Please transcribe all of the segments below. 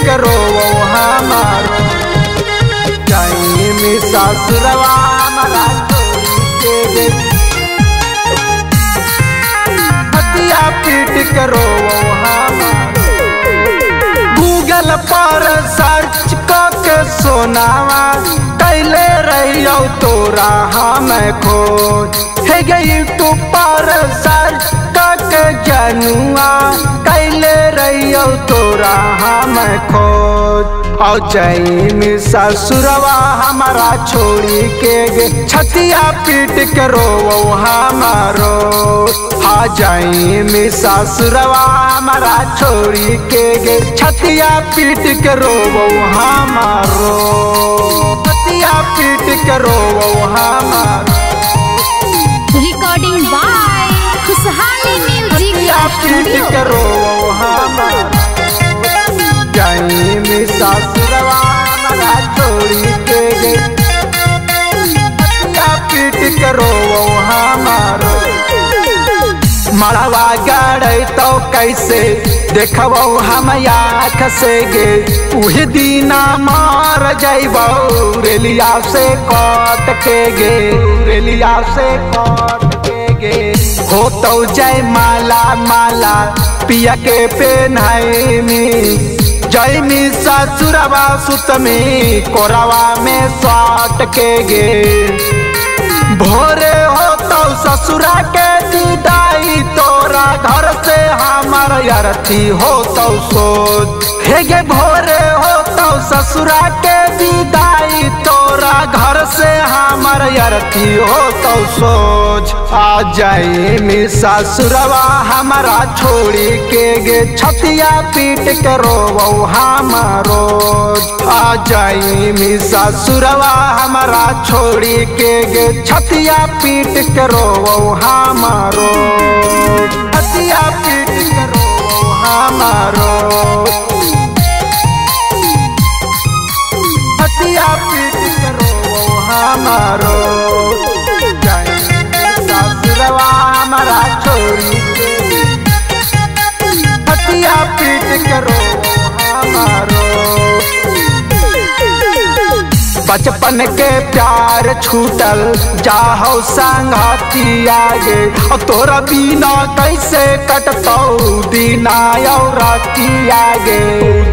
करो हमारो जाई ससुरवा हमारा छोड़ी के हतिया पीट करो हमारो। गूगल पर सर्च करके सोनावा कैले रहियो तोरा हम खोज हे गई यूट्यूब पर सर्च करके जनुआ कैले रहियो तोरा हम खोज। और जाई ससुरवा हमारा छोड़ी के गे छतिया पीट करो हमारो। आ जाई ससुरवा हमारा छोड़ी के गे छतिया पीट करो हमारो। छतिया पीट करो हमारो। रिकॉर्डिंग बाय खुशहाली म्यूजिक पीट करो हमारो। जाई ससुरवा हमारा छोड़ी के गे छतिया पीट करो हमारो। मड़वा गड़े तो कैसे देखबो हम आँख से गे उही दीना मार जाइबो रेलिया से कट के गे रेलिया से कट के गे। हो तो जय माला माला पिया के पेन्हाई जैमी ससुरवा सुतमी कोरवा में साट के गे। भोरे हो तो ससुरा के विदाई तोरा घर से हमार अरथी हो तो सोच हे गे। भोरे हो तो ससुरा के विदाई तोरा घर से हमार अरथी हो तो सोच। आ जाई ससुरवा हमारा छोड़ी के गे छतिया पीट करो हमारो। आ जाई ससुरवा हमारा छोड़ी के गे छतिया पीट करो हमारो। छतिया पीट करो हमारो। छतिया पीट करो हमारो। ससुरवा हमारा छोड़ी छतिया पीट करो हमारो। बचपन के प्यार छूटल जाहो संगतिया गे और तोरा बिना कैसे कटतौ दीना और रातिया गे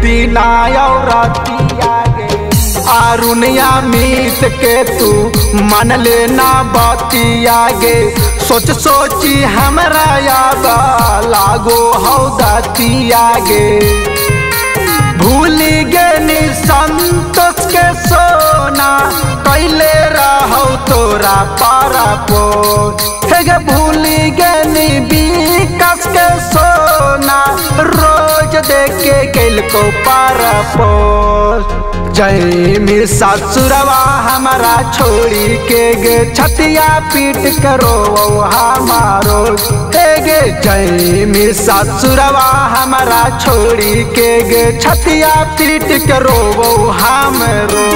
दीना और रातिया गे। आरुनिया मीत के तू मन लेना बातिया गे सोच सोची हमरा याद लागो हौ दातिया गे। भूल गे संतोष के सोना कैले रहो तोरा पारा पो हे गे। भूल गे विकास के सोना रोज देखे कैल को पारा पो। जय ससुरवा हमारा छोड़ी के गे छतिया पीट करो हमारो हे गे। जय ससुरवा हमारा छोड़ी के गे छतिया पीट करो हमरो।